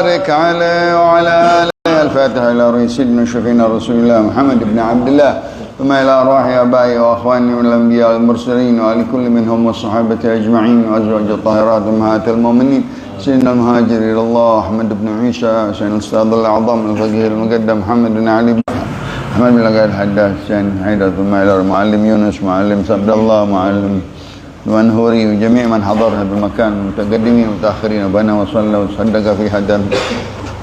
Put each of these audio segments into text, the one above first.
وبارك عليه وعلى آله. الفاتحة إلى رئيس سيدنا شفينا رسول الله محمد بن عبد الله، ثم إلى أرواح آبائي وأخواني من الأنبياء والمرسلين وعلى كل منهم والصحابة أجمعين وأزواج الطاهرات أمهات المؤمنين، سيدنا المهاجر إلى الله أحمد بن عيسى، سيدنا الأستاذ الأعظم الفقيه المقدم محمد بن علي بن أحمد بن لقاء الحداث، سيدنا حيدر، ثم إلى المعلم يونس، معلم عبد الله، معلم المنهوري، وجميع من حضرها بالمكان، المتقدمين والمتأخرين، وبنى وصلى وصدق في هذا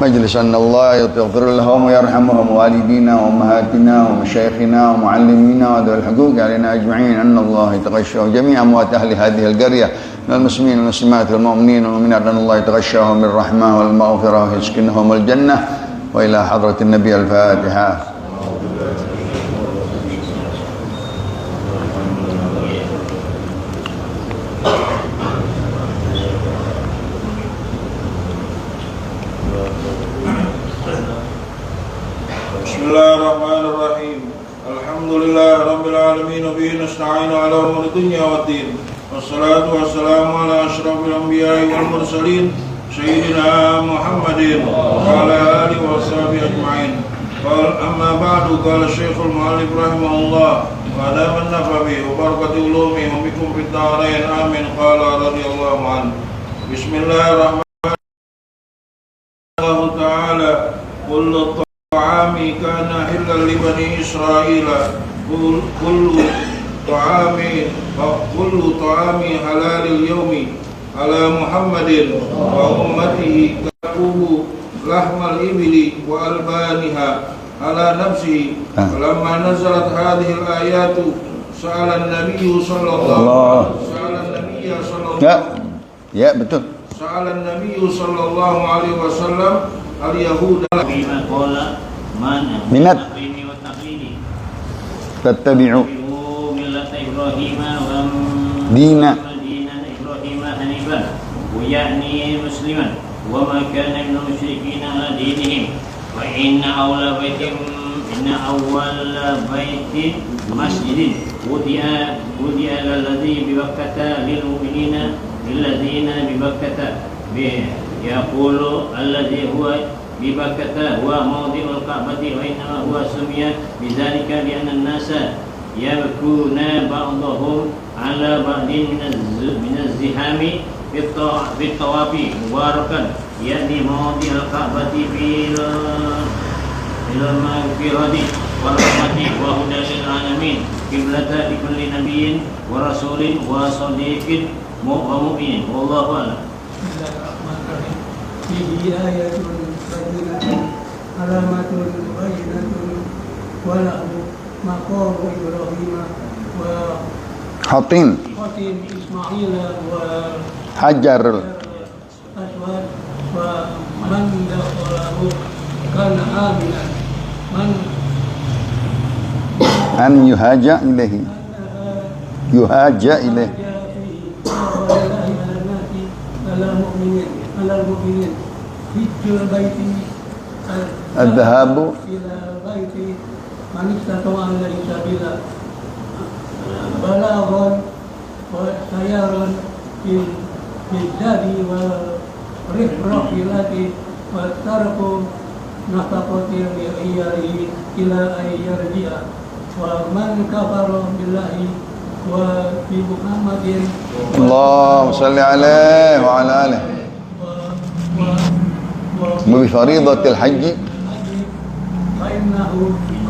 مجلس أن الله يغفر لهم ويرحمهم، والدينا وأمهاتنا ومشايخنا ومعلمينا وذوي الحقوق علينا أجمعين، أن الله يتغشاهم جميع أموات أهل هذه القرية من المسلمين والمسلمات والمؤمنين والمؤمنات، أن الله يتغشاهم بالرحمة والمغفرة ويسكنهم الجنة. وإلى حضرة النبي الفاتحة. Bismillahirrahmanirrahim. Alhamdulillah rabbil alamin wa bihi nasta'inu ala umuri dunya waddin. Wassalatu wassalamu ala asyrafil anbiya'i wal mursalin sayyidina Muhammadin wa ala alihi wa sahbihi ajma'in. Qala amma ba'du, qala Syekhul Mu'allif rahimahullah wa adaman nafabi wa barakati ulumi wa bikum fid darain amin. Qala radhiyallahu anhu. Bismillahirrahmanirrahim. Allah ta'ala kullu طعامي كان حلا لبني إسرائيل كل طعامي حلال اليوم على محمد وأمته كأكله لحم الإبل وألبانها على نفسه. فلما نزلت هذه الآيات سأل النبي صلى الله عليه وسلم اليهود بما قال منت تتبعوا ملة إبراهيم دين إبراهيم حنيفا ويعني مسلما وما كان من المشركين على دينهم. وإن أول بيت مسجد وضع الذي ببكة للمؤمنين للذين ببكة به. يقول الذي هو ببكة هو موضع الكعبة، وإنما هو سمي بذلك لأن الناس يبكون بعضهم على بعض من الزحام في الطواف مباركا، يعني موضع الكعبة في المغفرة والرحمة وهدى للعالمين، قبلة لكل نبي ورسول وصديق ومؤمن. والله أعلم. فيه آية بينة علامة بينة وله مقام إبراهيم حطيم إسماعيل حجر الأسود، ومن دخله كان آمنا. أن يهاجى إليه على المؤمنين حج البيت الذهاب إلى البيت من استطاع إليه سبيلا بلاغا وسيارا في الزاد والرحلة وترك نفقة لعياله إلى أن يرجع. ومن كفر بالله وبمحمد اللهم صل عليه وعلى آله وبفريضة الحج فإنه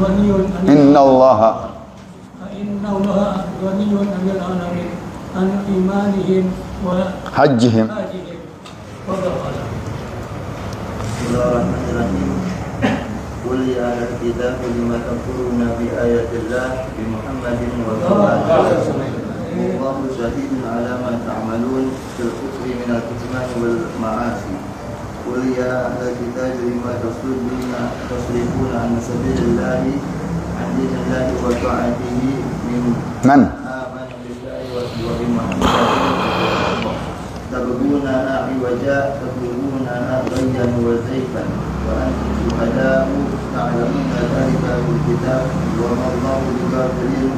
غني إن الله غني عن العالمين عن إيمانهم وحجهم. Bismillahirrahmanirrahim. Qul ya ahlal kitab lima takfuruna bi ayatillah bi Muhammadin wa Allahu syahidun ala ma ta'malun fil kufri min al-kitman wal ma'asi. Qul ya ahlal kitab lima tasrifuna an sabilillahi an dinillahi wa ta'atihi min من amana billahi wa bi Muhammadin tabghuna iwaja tatlubuna ghayyan wa zayfan wa antum shuhada'u ta'lamuna dhalika fil kitab wa ma Allahu bighafilin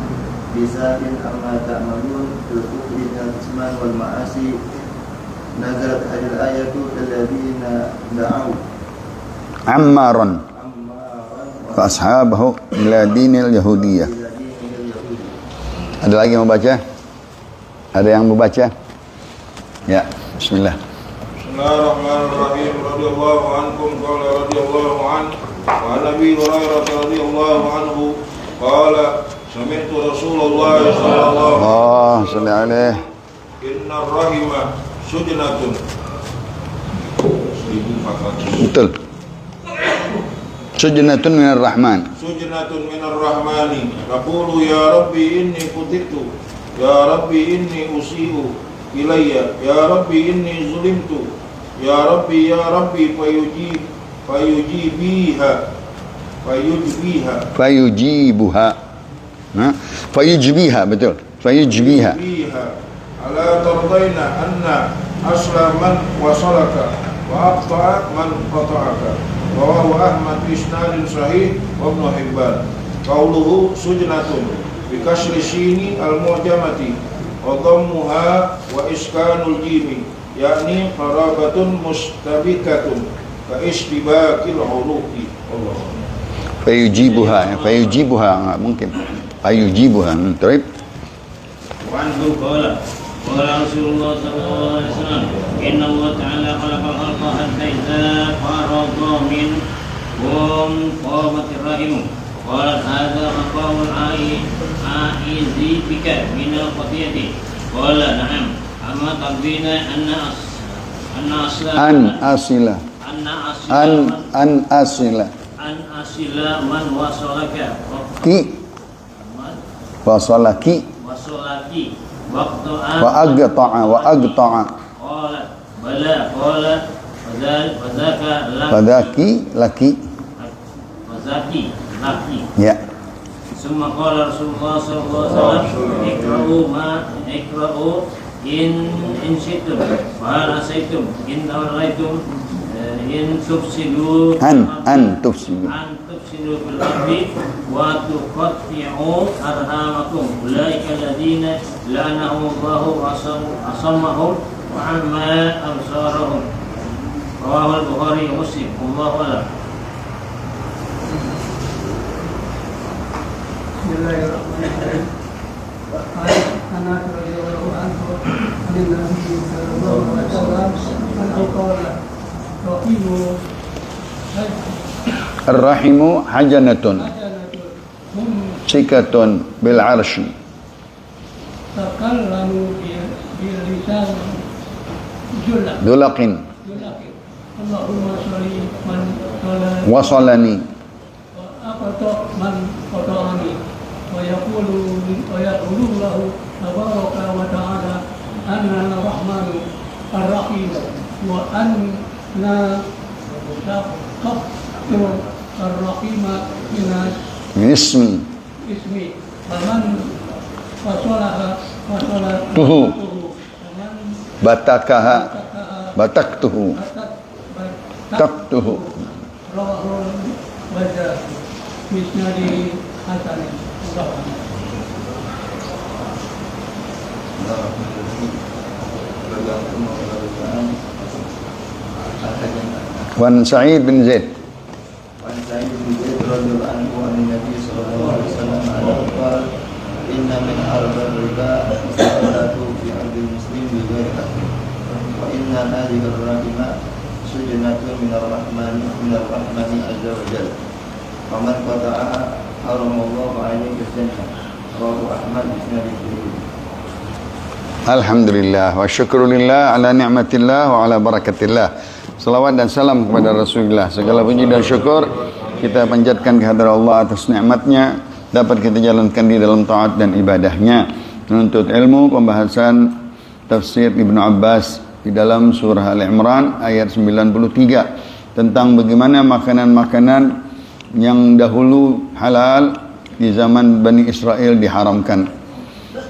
bisatin amma ta'malun fil kufri min al-isman wal ma'asi nazalat hadhihi al-ayatu alladziina da'u Ammaran ammaran fa ashabahu ila dinil yahudiyah. ila dinil yahudi. Ada lagi yang mau baca? Ada yang mau baca? Ya, bismillah. Bismillahirrahmanirrahim. Radhiyallahu ankum qala radhiyallahu an wa Nabi Hurairah radhiyallahu anhu qala sami'tu Rasulullah sallallahu Allah salli alaihi. inna rahima sujnatun. Betul. Sujnatun minar rahman. Sujnatun minar rahmani. Taqulu ya Rabbi inni kutitu. Ya Rabbi inni usiu ilayya. Ya Rabbi inni zulimtu. Ya Rabbi Fayujibuha. Fayujbiha, betul. Fayujbiha. Ala tardaina anna asla man wasalaka wa aqta'a man qata'aka. Rawahu Ahmad bi isnadin sahih wa Ibnu Hibban. Qauluhu sujnatun bi kasri shini al-mu'jamati wa dhammuha wa iskanul jimi, yakni qarabatun mustabikatun ka istibakil uruqi. Allah. Fayujibuha, fayujibuha enggak mungkin. Fayujibuha. Terus وعنه قال رسول الله صلى الله عليه وسلم إن الله تعالى خلق الخلق حتى إذا فرغ منهم قامت الرحم. قالت هذا مقام العائذ بك من الخطيئة. قال نعم. أما تقدين أن أصل asila man wasolaka wasolaki wa agta'a qala bala qala fadaki laki ya. Summa qala Rasulullah sallallahu alaihi wasallam ikra'u in syi'tum wa hal asaytum in tawallaytum in tufsidu tufsidu fil ardi wa tuqatti'u arhamakum ulaika alladziina la'anahumullahu wa asammahum wa amma absarahum. Rawahu al-Bukhari wa Muslim. Wallahu a'lam. Bismillahirrahmanirrahim. Anas radhiyallahu anhu an Nabi sallallahu alaihi wasallam qala Ar-rahimu hajanatun sikatun bil arshi takallamu bil lisan dulaqin Allahumma sholli man wasalani wa aqta man qata'ani wa yaqulu lahu tabaraka wa ta'ala anna rahmanu ar-rahim wa anna taqtu ar-rahima min ismi faman fasolaha tuhu batakaha bataktuhu taktuhu. Rawahul Bazzar Misnadi Hasan. Wan Sa'id bin Zaid radhiyallahu anhu an Nabi sallallahu alaihi wasallam qala inna min arba'i riba salatu fi ardil muslim bi ghairi haqqin wa inna hadhihi ar-rahima sujnatun min ar-rahmani azza wa jalla wa man qata'a haramallahu alaihi jannah. Rawahu Ahmad bi isnadin sahih. Alhamdulillah wa syukrulillah ala ni'matillah wa ala barakatillah. Salawat dan salam kepada Rasulullah. Segala puji dan syukur kita panjatkan kehadirat Allah atas nikmatnya, dapat kita jalankan di dalam taat dan ibadahnya. Menuntut ilmu, pembahasan tafsir Ibnu Abbas di dalam surah Al-Imran ayat 93 tentang bagaimana makanan-makanan yang dahulu halal di zaman Bani Israel diharamkan.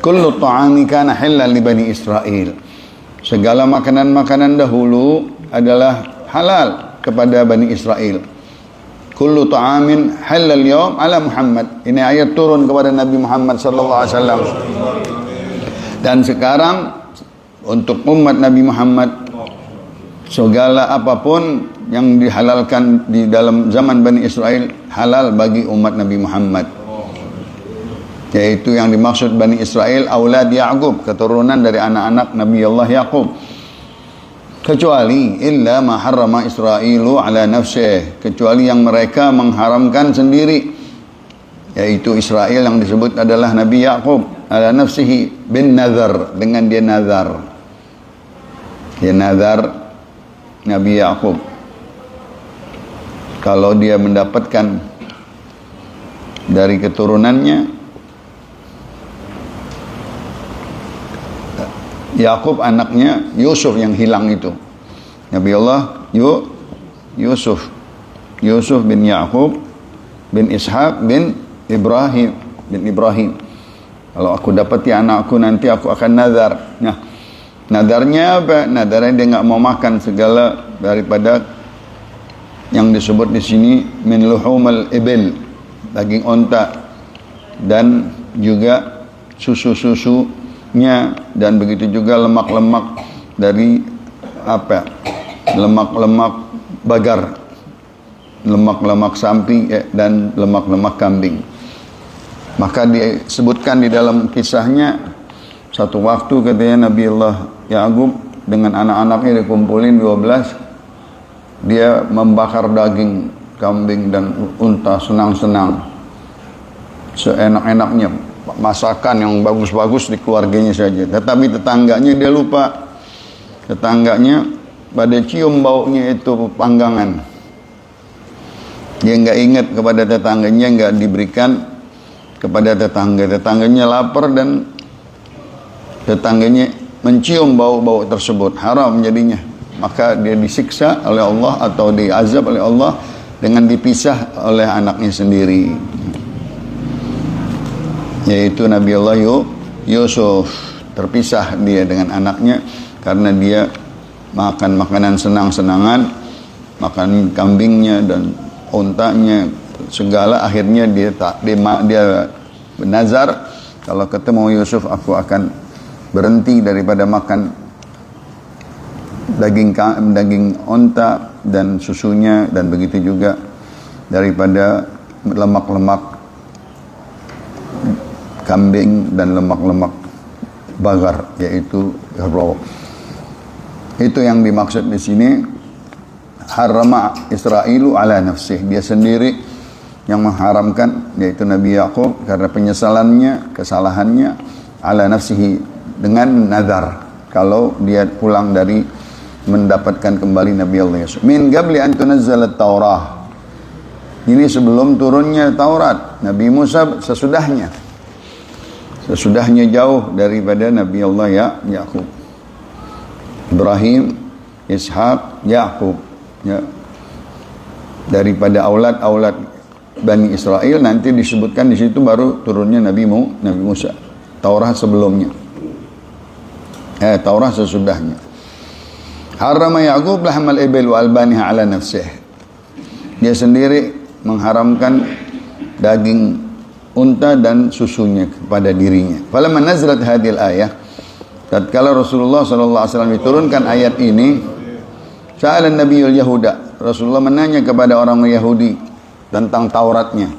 Kullu ta'ami kana halal li Bani Israel. Segala makanan-makanan dahulu adalah halal kepada Bani Israel. Kullu ta'amin halal yawm ala Muhammad. Ini ayat turun kepada Nabi Muhammad sallallahu alaihi wasallam. Dan sekarang untuk umat Nabi Muhammad segala apapun yang dihalalkan di dalam zaman Bani Israel halal bagi umat Nabi Muhammad, yaitu yang dimaksud Bani Israel aulad Ya'qub, keturunan dari anak-anak Nabi Allah Ya'qub, kecuali illa ma harrama Israilu ala nafsih, kecuali yang mereka mengharamkan sendiri, yaitu Israel yang disebut adalah Nabi Ya'qub ala nafsihi bin nazar, dengan dia nazar Nabi Ya'qub kalau dia mendapatkan dari keturunannya Ya'qub anaknya Yusuf yang hilang itu, Nabi Allah Yusuf bin Ya'qub bin Ishaq bin Ibrahim. Kalau aku dapati anakku nanti aku akan nazar. Nah, nadarnya apa? Nadarnya dia enggak mau makan segala daripada yang disebut di sini min luhumul ibil, daging onta, dan juga susu-susunya, dan begitu juga lemak-lemak dari lemak-lemak bagar, lemak-lemak sapi dan lemak-lemak kambing. Maka disebutkan di dalam kisahnya, satu waktu katanya Nabi Allah Ya'qub dengan anak-anaknya dikumpulin 12, dia membakar daging kambing dan unta senang-senang, seenak-enaknya, masakan yang bagus-bagus di keluarganya saja. Tetapi tetangganya dia lupa, tetangganya pada cium baunya itu panggangan, dia nggak ingat kepada tetangganya, nggak diberikan kepada tetangganya lapar dan tetangganya mencium bau-bau tersebut, haram jadinya. Maka dia disiksa oleh Allah atau diazab oleh Allah dengan dipisah oleh anaknya sendiri, yaitu Nabi Allah Yusuf. Terpisah dia dengan anaknya karena dia makan makanan senang-senangan, makan kambingnya dan untanya segala. Akhirnya dia bernazar, kalau ketemu Yusuf aku akan berhenti daripada makan daging onta dan susunya, dan begitu juga daripada lemak-lemak kambing dan lemak-lemak bagar, yaitu raw. Itu yang dimaksud di sini harrama Israilu ala nafsih, dia sendiri yang mengharamkan, yaitu Nabi Ya'qub, karena penyesalannya, kesalahannya, ala nafsihi, dengan nazar kalau dia pulang dari mendapatkan kembali Nabi Allah Yusuf. Min qabli an tunazzalat Taurah, ini sebelum turunnya Taurat. Nabi Musa sesudahnya jauh daripada Nabi Allah Ya'qub. Ibrahim, Ishaq, Ya'qub, ya, daripada aulad Bani Israel. Nanti disebutkan di situ baru turunnya Nabi Musa. Taurat sebelumnya, Taurat sesudahnya. Harrama Ya'qub lahmal ibil wa albaniha ala nafsih, dia sendiri mengharamkan daging unta dan susunya kepada dirinya. Falamma nazalat hadhil ayah, tatkala Rasulullah sallallahu alaihi wasallam diturunkan ayat ini, sa'ala Nabiyul Yahuda, Rasulullah menanya kepada orang Yahudi tentang Tauratnya,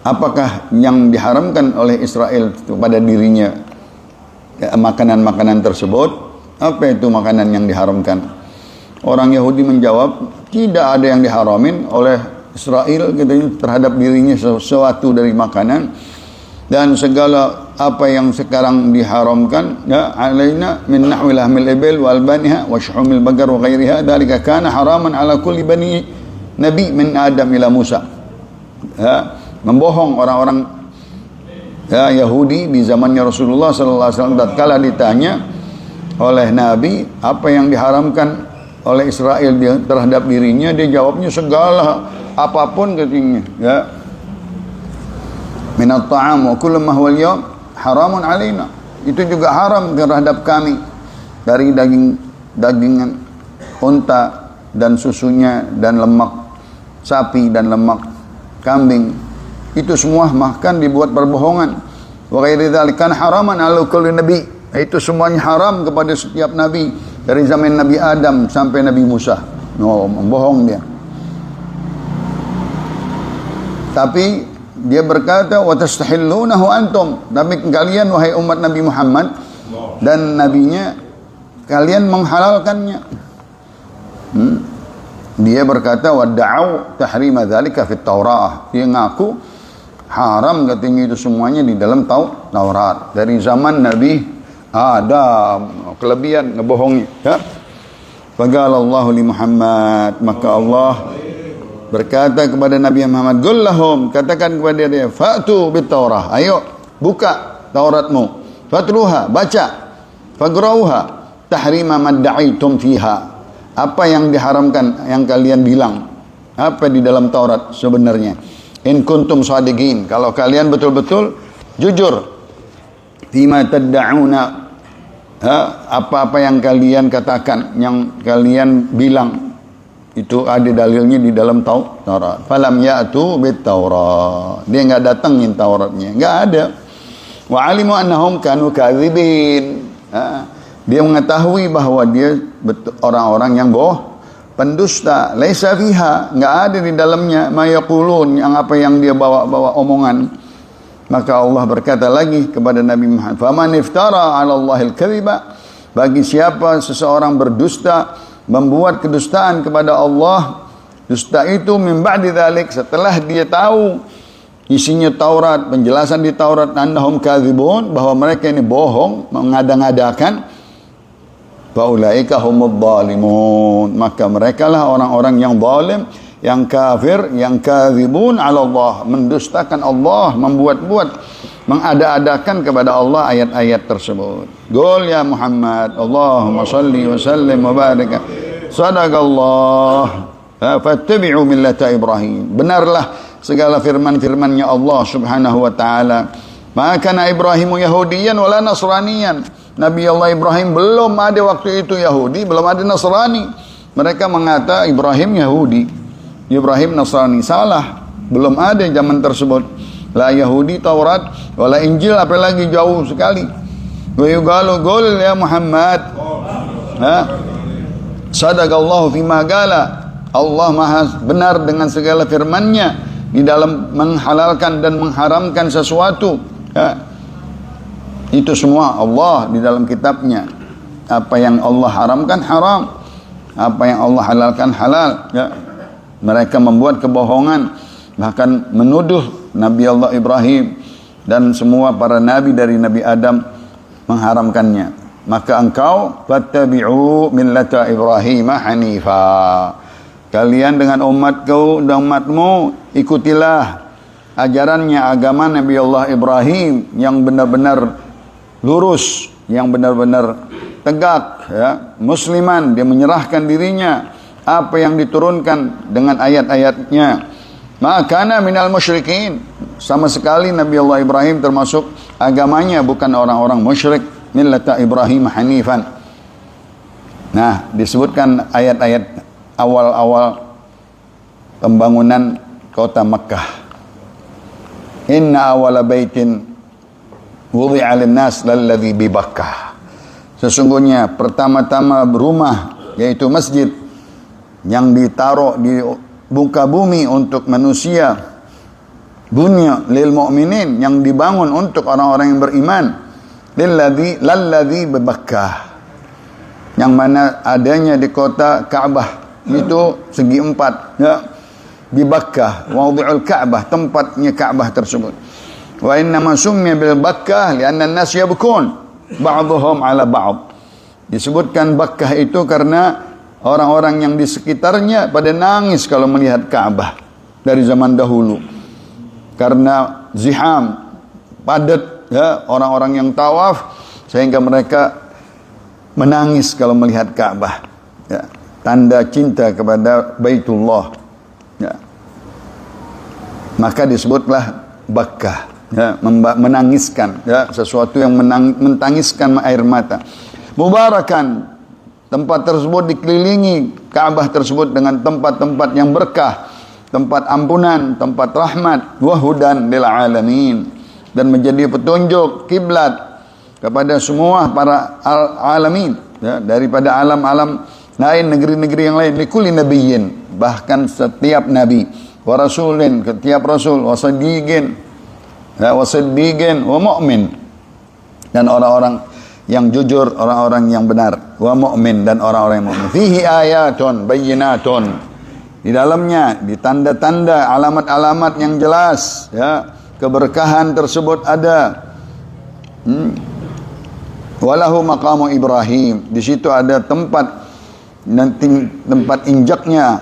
apakah yang diharamkan oleh Israel kepada dirinya makanan-makanan tersebut? Apa itu makanan yang diharamkan? Orang Yahudi menjawab, tidak ada yang diharamin oleh Israel terhadap dirinya sesuatu dari makanan, dan segala apa yang sekarang diharamkan, ya, alaina min nahwil ahmil ibil wal baniha wa shuhumil bagar wa ghairiha, dzalika kana haraman ala kulli bani nabi min Adam ila Musa. Ya, membohong orang-orang Yahudi di zamannya Rasulullah sallallahu alaihi wasallam tatkala ditanya oleh Nabi apa yang diharamkan oleh Israel terhadap dirinya, dia jawabnya segala apapun katanya, ya, minat ta'am wa kullu ma huwa al-yawm haramun alaina, itu juga haram terhadap kami, dari dagingan unta dan susunya dan lemak sapi dan lemak kambing, itu semua makan dibuat perbohongan. Wa ghairi dzalika haraman ala kulli nabi, itu semuanya haram kepada setiap nabi dari zaman Nabi Adam sampai Nabi Musa. Oh, bohong dia. Tapi dia berkata, wa tastahillunahu antum, tapi kalian wahai umat Nabi Muhammad dan nabinya, kalian menghalalkannya. Dia berkata, wadda'u tahrima dzalika fit Taurah. Dia ngaku haram katanya itu semuanya di dalam Taurat dari zaman Nabi Adam. Kelebihan ngebohongi, ya. Faqala Allah li Muhammad, maka Allah berkata kepada Nabi Muhammad, qul lahum, katakan kepada dia, fa'tu bit Taurah, ayo buka Tauratmu, fatluha, baca, fagrauha tahrima madda'aitum fiha, apa yang diharamkan yang kalian bilang, apa di dalam Taurat sebenarnya. In kuntum shadiqin, kalau kalian betul-betul jujur, fima tadda'una, apa-apa yang kalian katakan, yang kalian bilang, itu ada dalilnya di dalam Taurat. Falam ya'tu bit Taurat, dia enggak datangin Tauratnya, enggak ada. Wa alimu annahum kanu kadzibin, dia mengetahui bahwa dia orang-orang yang pendusta. Laisa fiha, enggak ada di dalamnya ma yaqulun, yang apa yang dia bawa omongan. Maka Allah berkata lagi kepada Nabi Muhammad, faman iftara 'ala Allahil kadhiba, bagi siapa seseorang berdusta, membuat kedustaan kepada Allah, dusta itu min ba'di dzalik, setelah dia tahu isinya Taurat, penjelasan di Taurat, annahum kadzibun, bahwa mereka ini bohong, mengada-ngadakan, faulaika humudz zalimun, maka merekalah orang-orang yang zalim, yang kafir, yang kadzibun 'ala Allah, mendustakan Allah, membuat-buat, mengada-adakan kepada Allah ayat-ayat tersebut. Qul ya Muhammad, Allahumma shalli wa sallim wa barik, sadaqallah, fattabi'u millata Ibrahim, benarlah segala firman-firmannya Allah Subhanahu wa taala. Maka Ibrahimu Yahudiyan wala Nasraniyan, Nabi Allah Ibrahim belum ada waktu itu Yahudi, belum ada Nasrani. Mereka mengata Ibrahim Yahudi, Ibrahim Nasrani. Salah, belum ada zaman tersebut. La Yahudi Taurat, wala Injil, apalagi jauh sekali. Wa yuqalu qul ya Muhammad, sadaqallahu fima qala, Allah maha benar dengan segala firman-Nya di dalam menghalalkan dan mengharamkan sesuatu. Itu semua Allah di dalam kitabnya. Apa yang Allah haramkan haram, apa yang Allah halalkan halal, ya. Mereka membuat kebohongan, bahkan menuduh Nabi Allah Ibrahim dan semua para nabi dari Nabi Adam mengharamkannya. Maka engkau fattabi'u millata Ibrahim hanifa, kalian dengan umatku dan umatmu ikutilah ajarannya, agama Nabi Allah Ibrahim yang benar-benar lurus, yang benar-benar tegak, ya. Musliman, dia menyerahkan dirinya apa yang diturunkan dengan ayat-ayatnya. Makana minal musyrikin, sama sekali Nabi Allah Ibrahim termasuk agamanya bukan orang-orang musyrik. Millata Ibrahim hanifan. Nah, disebutkan ayat-ayat awal-awal pembangunan kota Makkah. Inna awala baitin wudi'a lin-nas lalladzi bi Bakkah. Sesungguhnya pertama-tama rumah, yaitu masjid, yang ditaruh di muka bumi untuk manusia, bunya lil mu'minin, yang dibangun untuk orang-orang yang beriman, lalladzi bi Bakkah, yang mana adanya di kota Ka'bah, itu segi empat, ya. Bi Bakkah, mawdi'ul Ka'bah, tempatnya Ka'bah tersebut. Wa inna ma summiya bil Bakkah lianna an-nas yabkun ba'dhum 'ala ba'd. Disebutkan Bakkah itu karena orang-orang yang di sekitarnya pada nangis kalau melihat Ka'bah dari zaman dahulu. Karena ziham, padat, ya, orang-orang yang tawaf, sehingga mereka menangis kalau melihat Ka'bah, ya. Tanda cinta kepada Baitullah, ya. Maka disebutlah Bakkah, ya, menangiskan, ya, sesuatu yang mentangiskan air mata. Mubarakan, tempat tersebut dikelilingi Ka'bah tersebut dengan tempat-tempat yang berkah, tempat ampunan, tempat rahmat, wahudan lil alamin, dan menjadi petunjuk kiblat kepada semua para alamin. ya, daripada alam-alam lain, negeri-negeri yang lain. Likulli nabiyyin, bahkan setiap nabi, wa rasulin, setiap rasul, wa siddiqin, ya, wa siddiqin, wa mu'min, dan orang-orang yang jujur, orang-orang yang benar, wa mu'min, dan orang-orang yang mu'min. Fihi ayatun bayyinatun, di dalamnya di tanda-tanda, alamat-alamat yang jelas, ya, keberkahan tersebut ada. Walahu maqamu Ibrahim, di situ ada tempat injaknya,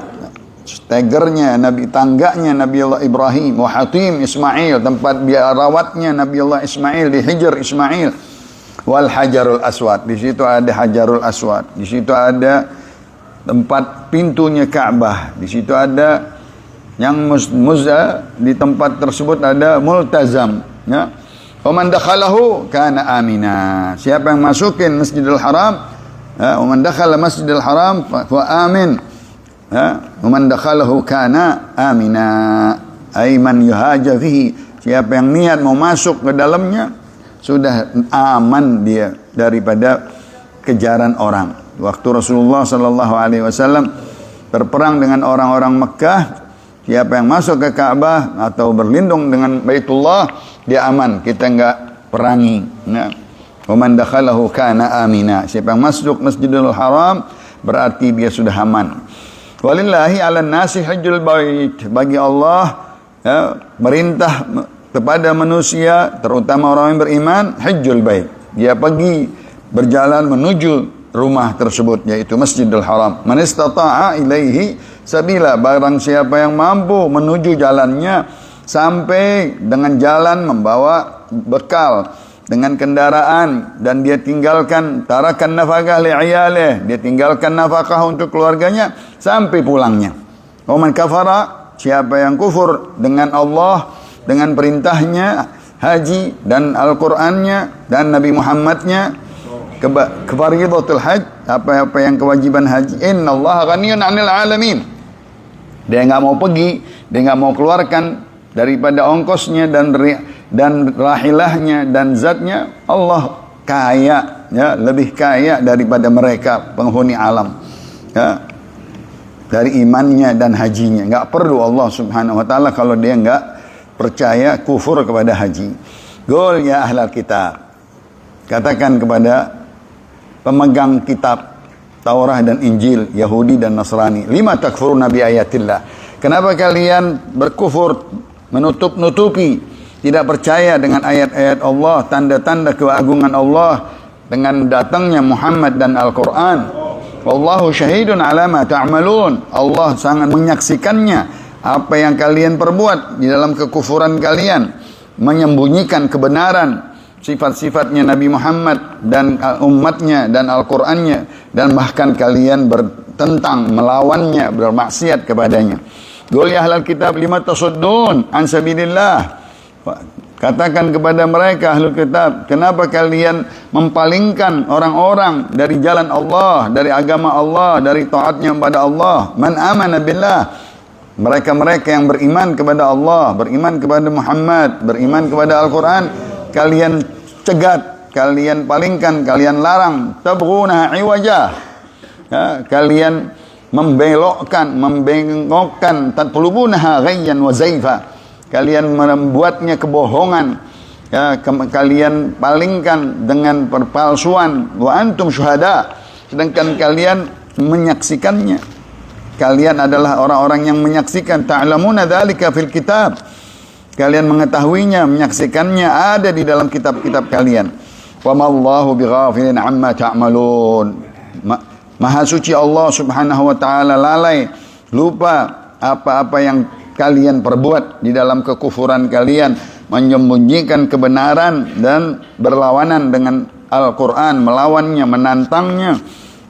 stegernya, tangganya Nabi Allah Ibrahim. Wa hatim Ismail, tempat biar rawatnya Nabi Allah Ismail di Hijr Ismail. Wal hajarul aswad, di situ ada hajarul aswad, di situ ada tempat pintunya Ka'bah, di situ ada yang di tempat tersebut ada multazam, ya. Waman dakhalahu kana amina, siapa yang masukin Masjidil Haram, ya, waman dakhala Masjidil Haram fa amin, ya, waman dakhalahu kana amina, ay man yuhaja fihi, siapa yang niat mau masuk ke dalamnya sudah aman dia daripada kejaran orang. Waktu Rasulullah sallallahu alaihi wasallam berperang dengan orang-orang Mekah, siapa yang masuk ke Ka'bah atau berlindung dengan Baitullah, dia aman, kita enggak perangi. Ya. Wa man dakhalahu kana amina, siapa yang masuk Masjidil Haram berarti dia sudah aman. Walillahi 'alan nasi hajjul bait, bagi Allah, ya, merintah kepada manusia, terutama orang yang beriman, hajjul bait, dia pergi berjalan menuju rumah tersebut, yaitu Masjidil Haram. Man istata'a ilaihi sabila, barang siapa yang mampu menuju jalannya, sampai dengan jalan membawa bekal, dengan kendaraan, dan dia tinggalkan tarakan nafkah li'iyalih, dia tinggalkan nafkah untuk keluarganya sampai pulangnya. Wa man kafara, siapa yang kufur dengan Allah, dengan perintahnya, haji dan Al-Qur'annya dan Nabi Muhammadnya, kefaridatul hajj, apa yang kewajiban haji, innallaha ghaniyun 'anil 'alamin, dia enggak mau pergi, dia enggak mau keluarkan daripada ongkosnya dan rahilahnya dan zatnya. Allah kaya, ya, lebih kaya daripada mereka penghuni alam, ya, dari imannya dan hajinya. Enggak perlu Allah Subhanahu wa taala kalau dia enggak percaya, kufur kepada haji. Qul ya ahlal kitab, katakan kepada pemegang kitab Taurah dan Injil, Yahudi dan Nasrani, lima takfuruna bi ayatillah, kenapa kalian berkufur, menutup-nutupi, tidak percaya dengan ayat-ayat Allah, tanda-tanda keagungan Allah, dengan datangnya Muhammad dan Al-Quran. Wallahu syahidun ala ma ta'malun, Allah sangat menyaksikannya apa yang kalian perbuat di dalam kekufuran kalian, menyembunyikan kebenaran, sifat-sifatnya Nabi Muhammad dan umatnya dan Al-Qur'annya, dan bahkan kalian bertentang, melawannya, bermaksiat kepadanya. Qul ya ahlal kitab lima tasuddun an sabilillah, katakan kepada mereka ahlul kitab, kenapa kalian mempalingkan orang-orang dari jalan Allah, dari agama Allah, dari taatnya kepada Allah. Man amana billah, mereka-mereka yang beriman kepada Allah, beriman kepada Muhammad, beriman kepada Al-Quran, kalian cegat, kalian palingkan, kalian larang. Tabghuna iwajah, ya, kalian membelokkan, membengkokkan. Tatlubunaha ghayyan wa zaifa, kalian membuatnya kebohongan, ya, kalian palingkan dengan perpalsuan. Wa antum syuhada, sedangkan kalian menyaksikannya. Kalian adalah orang-orang yang menyaksikan. Ta'lamuna dzalika fil kitab, kalian mengetahuinya, menyaksikannya, ada di dalam kitab-kitab kalian. Wa mallahu bighafilin amma ta'malun, Maha suci Allah Subhanahu wa taala lalai, lupa apa-apa yang kalian perbuat di dalam kekufuran kalian, menyembunyikan kebenaran dan berlawanan dengan Al-Quran, melawannya, menantangnya,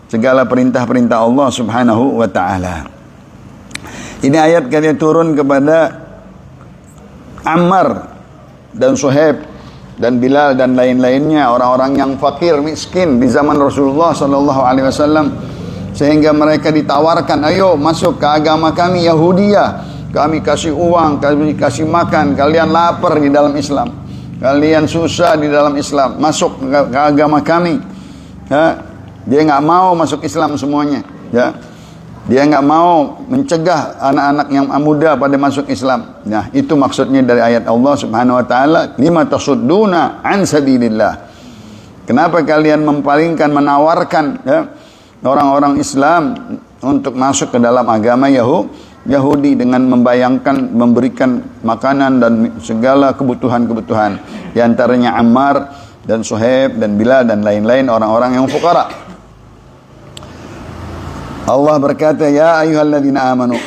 segala perintah-perintah Allah Subhanahu wa taala. Ini ayat kalian turun kepada Ammar dan Suhaib dan Bilal dan lain-lainnya, orang-orang yang fakir miskin di zaman Rasulullah sallallahu alaihi wasallam, sehingga mereka ditawarkan, ayo masuk ke agama kami Yahudiyah, kami kasih uang, kami kasih makan, kalian lapar di dalam Islam, kalian susah di dalam Islam, masuk ke agama kami. Dia nggak mau masuk Islam semuanya, ya. Dia nggak mau mencegah anak-anak yang muda pada masuk Islam. Nah, itu maksudnya dari ayat Allah Subhanahu wa taala, lima tasudduna an sabilillah. Kenapa kalian mempalingkan, menawarkan, ya, orang-orang Islam untuk masuk ke dalam agama Yahudi dengan membayangkan, memberikan makanan dan segala kebutuhan-kebutuhan, di antaranya Ammar dan Suhaib dan Bilal dan lain-lain orang-orang yang fuqara. Allah berkata, ya ayyuhalladzina amanu.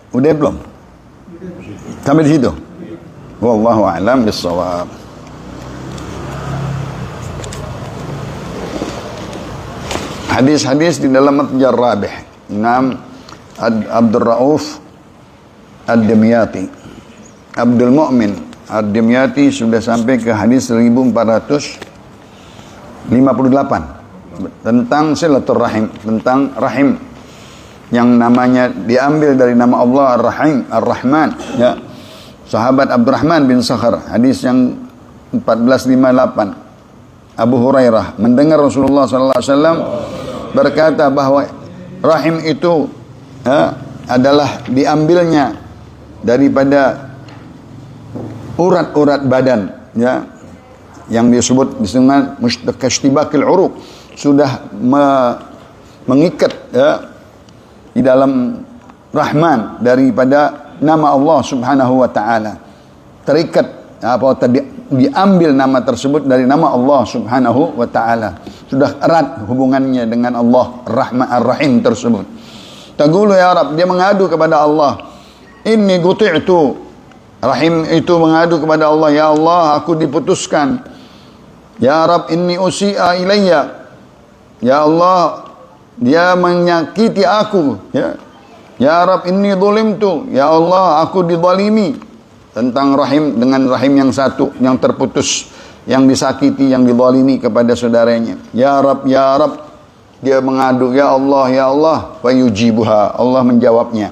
Udah belum? Sampai di situ. Wallahu a'lam bissawab. Hadis-hadis di dalam Matjar Rabih. Imam Abdul Rauf Ad-Dimyati. Abdul Mu'min Ad-Dimyati sudah sampai ke hadis 1458 tentang silaturahim, tentang rahim yang namanya diambil dari nama Allah Ar-Rahim, Ar-Rahman, ya. Sahabat Abdurrahman bin Sakhar, hadis yang 1458. Abu Hurairah mendengar Rasulullah sallallahu alaihi wasallam berkata bahwa rahim itu, ya, adalah diambilnya daripada urat-urat badan, ya, yang disebut dengan mushtaqashtibakil uruq, sudah mengikat, ya, di dalam Rahman daripada nama Allah Subhanahu wa taala. Terikat diambil nama tersebut dari nama Allah Subhanahu wa taala. Sudah erat hubungannya dengan Allah Ar-Rahman Ar-Rahim tersebut. Taqulu ya Rabb, dia mengadu kepada Allah. Inni quti'tu. Rahim itu mengadu kepada Allah, ya Allah, aku diputuskan. Ya Rabb, inni usi'a ilayya. Ya Allah, dia menyakiti aku, ya. Ya Rabb, inni zulimtu. Ya Allah, aku dizalimi. Tentang rahim, dengan rahim yang satu, yang terputus, yang disakiti, yang dizalimi kepada saudaranya. Ya Rabb, ya Rabb. Dia mengadu, ya Allah, fa yujibuha. Allah menjawabnya.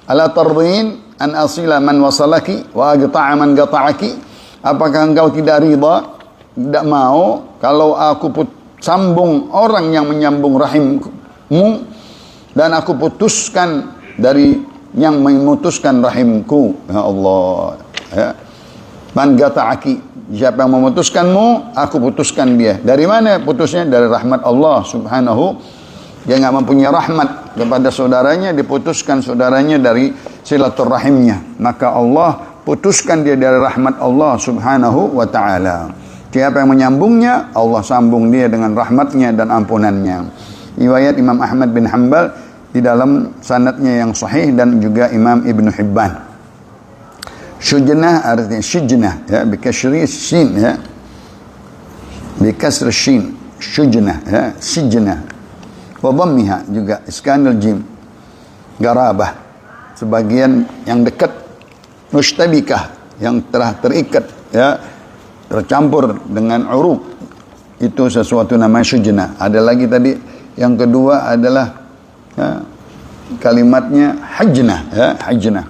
Ala tardin an asila man wasalaki wa agta'a man qata'aki. Apakah engkau tidak ridha, tidak mau kalau aku sambung orang yang menyambung rahimmu, dan aku putuskan dari yang memutuskan rahimku, ya Allah, ya. Man qata'aki, siapa yang memutuskanmu, aku putuskan dia. Dari mana putusnya? Dari rahmat Allah Subhanahu. Dia enggak mempunyai rahmat kepada saudaranya, diputuskan saudaranya dari silaturahimnya, maka Allah putuskan dia dari rahmat Allah Subhanahu wa taala. Siapa yang menyambungnya, Allah sambung dia dengan rahmatnya dan ampunannya. Riwayat Imam Ahmad bin Hanbal di dalam sanadnya yang sahih, dan juga Imam Ibn Hibban. Syujnah artinya syujnah, ya, bikasri shin, ya, bikasri shin, syujnah, ya, syujnah. Wa dhammiha juga iskanul jim, garabah, sebagian yang dekat, mustabikah, yang telah terikat, ya, tercampur dengan uruk, itu sesuatu namanya syujnah. Ada lagi tadi yang kedua adalah, ya, kalimatnya hajnah, ya, hajnah.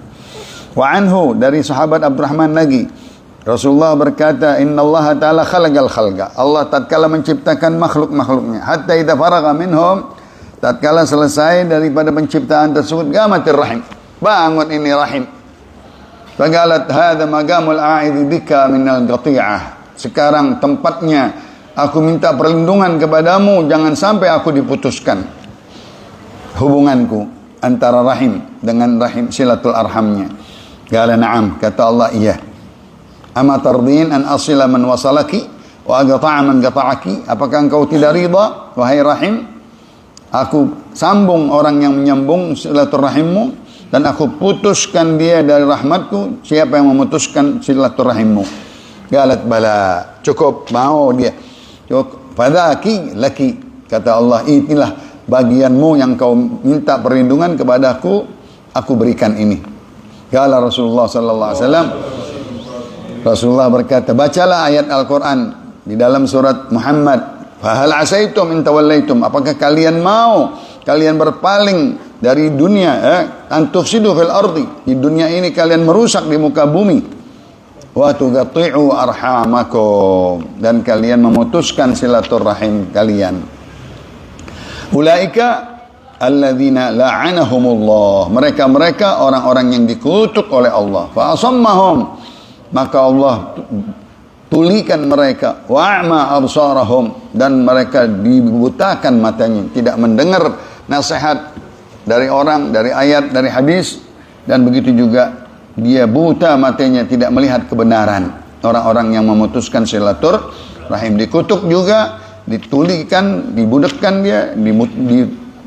Wa anhu, dari sahabat Abdurrahman lagi, Rasulullah berkata, innallaha ta'ala khalaqal khalqa. Allah tatkala menciptakan makhluk-makhluknya, hatta idza faragha minhum, tatkala selesai daripada penciptaan tersebut, qamatir rahim, bangun ini rahim. Faqalat hadza maqamul a'idhi bika minal qati'ah. Sekarang tempatnya aku minta perlindungan kepadamu, jangan sampai aku diputuskan hubunganku antara rahim dengan rahim, silatul arhamnya. Qala na'am, kata Allah, iya. Ama tardin an asila man wasalaki wa agta'a man qata'aki. Apakah engkau tidak ridha, wahai rahim, aku sambung orang yang menyambung silaturahimmu, dan aku putuskan dia dari rahmatku, siapa yang memutuskan silaturahimmu? Qalat bala, cukup, mau dia. Fadaki laki, kata Allah, inilah bagianmu yang kau minta perlindungan kepadaku, aku berikan ini. Qala Rasulullah sallallahu alaihi wasallam, Rasulullah berkata, bacalah ayat Al-Quran di dalam surat Muhammad, fahal asaitum in tawallaitum, apakah kalian mau, kalian berpaling dari dunia, antufsidu fil ardi, di dunia ini kalian merusak di muka bumi, wa tuqatti'u arhamakum, dan kalian memutuskan silaturahim kalian. Ulaika alladzina la'anahumullah. Mereka orang-orang yang dikutuk oleh Allah. Fa asammahum, maka Allah tulikan mereka, wa'ma absarahum, dan mereka dibutakan matanya, tidak mendengar nasihat dari orang, dari ayat, dari hadis, dan begitu juga dia buta matanya, tidak melihat kebenaran. Orang-orang yang memutuskan silaturahim dikutuk juga, ditulikan, dibudekkan dia,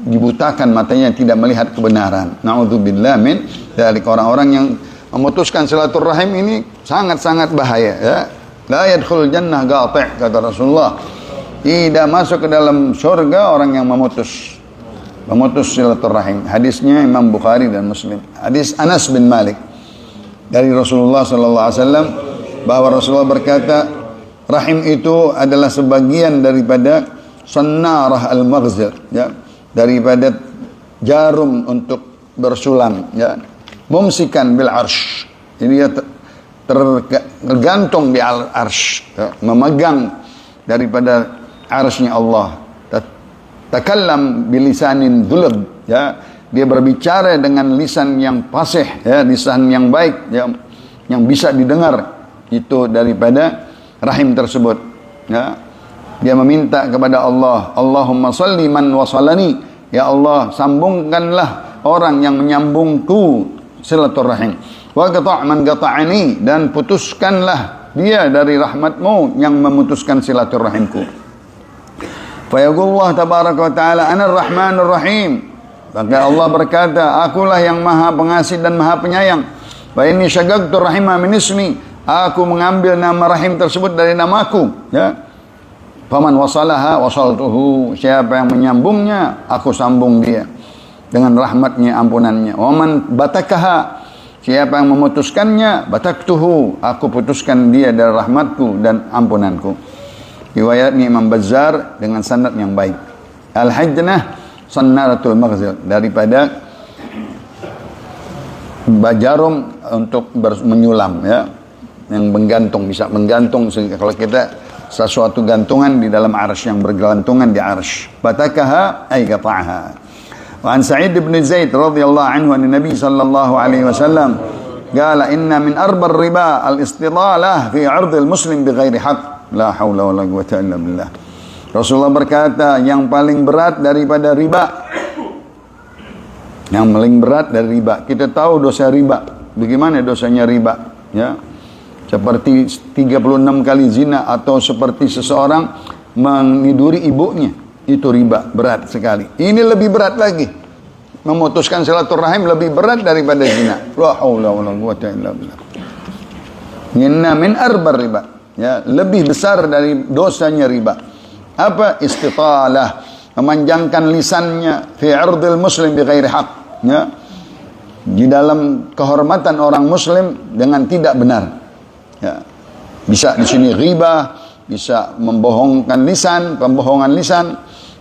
dibutakan matanya, tidak melihat kebenaran. Na'udzubillah min dari orang-orang yang memutuskan silaturahim ini sangat-sangat bahaya, ya. La yadkhul jannah qati', kata Rasulullah. Tidak masuk ke dalam surga orang yang memutus silaturahim. Hadisnya Imam Bukhari dan Muslim. Hadis Anas bin Malik dari Rasulullah sallallahu alaihi wasallam, bahwa Rasulullah berkata, rahim itu adalah sebagian daripada sannarah al-maghzir, ya, daripada jarum untuk bersulam, ya. Mumsikan bil arsh. Ini dia tergantung di al-arsh, ya, memegang daripada arshnya Allah. Takallam bilisanin dhulab, ya, dia berbicara dengan lisan yang fasih, ya, lisan yang baik, ya, yang bisa didengar itu daripada rahim tersebut, ya. Dia meminta kepada Allah, Allahumma salli man wasalani, ya Allah, sambungkanlah orang yang menyambungku silaturahim. Wa qata' man qata'ani, dan putuskanlah dia dari rahmatmu yang memutuskan silaturahimku. Fa yaqulullah tabaraka wa ta'ala, ana ar-rahmanur rahim. Maka Allah berkata, akulah yang maha pengasih dan maha penyayang. Wa inni syaqaqtu rahima min ismi, aku mengambil nama rahim tersebut dari namaku, ya. Faman wasalaha wasaltuhu, siapa yang menyambungnya, aku sambung dia dengan rahmatnya, ampunannya. Waman batakaha, siapa yang memutuskannya, bataktuhu, aku putuskan dia dari rahmatku dan ampunanku. Riwayatnya Imam Bazzar dengan sanad yang baik. Al-hajnah sannaratul maghzir, daripada jarum untuk menyulam, ya, yang menggantung, bisa menggantung. Kalau kita sesuatu gantungan di dalam arsy, yang bergelantungan di arsy. Batakaha ay qata'aha. Wa an Sa'id bin Zaid radhiyallahu anhu an Nabi sallallahu alaihi wasallam qala inna min arba riba al-istidalah fi 'ardh al-muslim bighairi haqq. La haula wala quwwata illa billah. Rasulullah berkata, yang paling berat daripada riba, yang paling berat dari riba, kita tahu dosa riba. Bagaimana dosanya riba, ya? Seperti 36 kali zina, atau seperti seseorang meniduri ibunya, itu riba, berat sekali. Ini lebih berat lagi, memutuskan silaturahim lebih berat daripada zina. La haula wala quwwata illa billah. Inna min arbar riba, ya, lebih besar dari dosanya riba. Apa? Istitalah, memanjangkan lisannya fi 'ardil muslim bighairi haqq, ya, di dalam kehormatan orang muslim dengan tidak benar, ya. Bisa di sini ghibah, bisa membohongkan lisan, pembohongan lisan,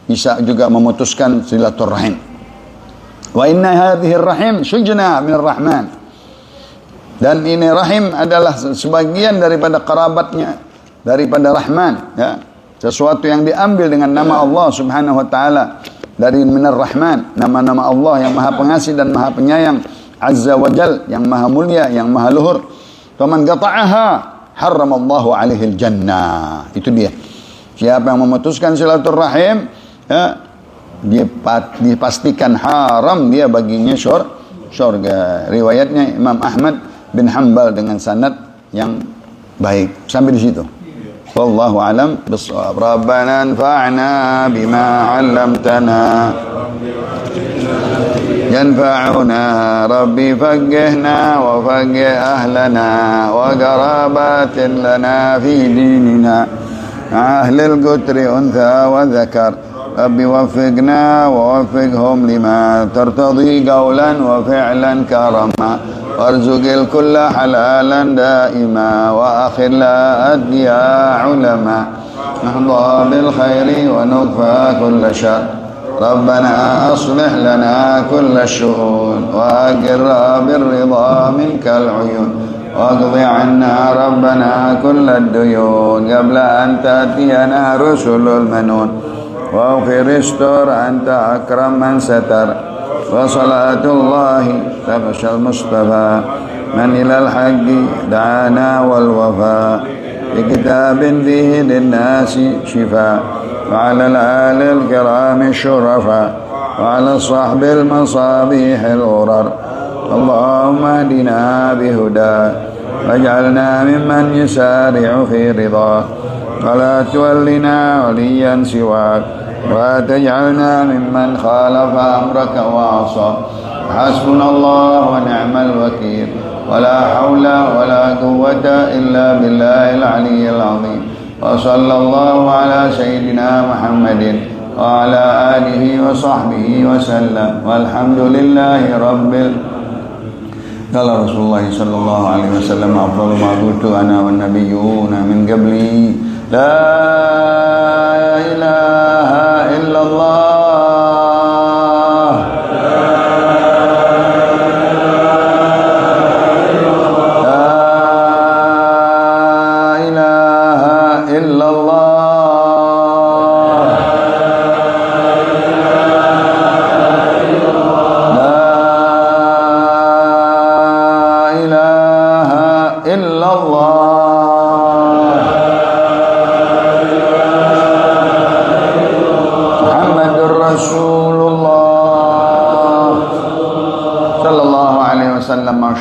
bisa juga memutuskan silaturahim. Wa inna hadhihi rahim syujna min ar-rahman, dan ini rahim adalah sebagian daripada kerabatnya daripada Rahman, ya. Sesuatu yang diambil dengan nama Allah subhanahu wa ta'ala dari minar rahman, nama-nama Allah yang maha pengasih dan maha penyayang, azza wa jal, yang maha mulia, yang maha luhur. Faman qata'aha harramallahu alaihi jannah. Itu dia, siapa yang memutuskan silaturahim, ya, dia dipastikan haram dia baginya syurga. Riwayatnya Imam Ahmad bin Hanbal dengan sanad yang baik. Sampai di situ. Wallahu alam bissawab. Rabbana anfa'na bima 'allamtana yanfa'una rabbi faqqihna wa faqqih ahlana wa qarabatin lana fi dinina ahlil qutri untha wa dhakar rabbi waffiqna wa waffiqhum lima tartadi qawlan wa fi'lan karama warzuqil kulla halalan daima wa akhir la adya ulama nahda bil khairi wa nukfa kulla syar rabbana aslih lana kulla syu'un wa agirra bir ridha minkal uyun waqdi anna rabbana kulla duyun qabla an ta'tiyana rusulul manun واغفر استر أنت أكرم من ستر وصلاة الله تغشى المصطفى من إلى الحق دعانا والوفاء بكتاب فيه للناس شفاء وعلى الآل الكرام الشرفاء وعلى الصحب المصابيح الغرر اللهم اهدنا بهداك واجعلنا ممن يسارع في رضاك ولا تولنا وليا سواك ولا تجعلنا ممن خالف أمرك وعصى حسبنا الله ونعم الوكيل ولا حول ولا قوة إلا بالله العلي العظيم وصلى الله على سيدنا محمد وعلى آله وصحبه وسلم والحمد لله رب قال رسول الله صلى الله عليه وسلم أفضل ما قلت أنا والنبيون من قبلي لا إله إلا الله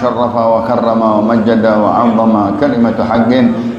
شرف وكرم ومجد وعظم كلمة حق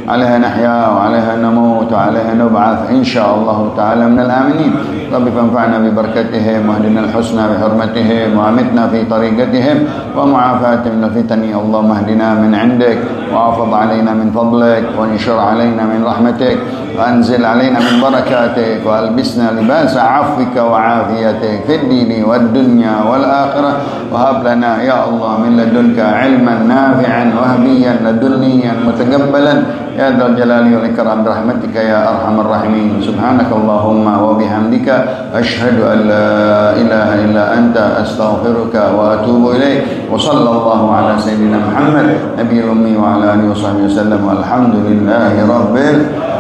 عليها نحيا وعليها نموت وعليها نبعث إن شاء الله تعالى من الآمنين رب فانفعنا ببركتهم واهدنا الحسنى بحرمتهم وأمتنا في طريقتهم ومعافاتهم من الفتن اللهم اهدنا من عندك وأفض علينا من فضلك وانشر علينا من رحمتك وأنزل علينا من بركاتك وألبسنا لباس عفوك وعافيتك في الدين والدنيا والآخرة وهب لنا يا الله من لدنك علما نافعا وهبيا لدنيا متقبلا يا ذا الجلال والإكرام برحمتك يا أرحم الراحمين سبحانك اللهم وبحمدك أشهد أن لا إله إلا أنت أستغفرك وأتوب إليك وصلى الله على سيدنا محمد نبي الأمي وعلى آله وصحبه وسلم والحمد لله رب العالمين.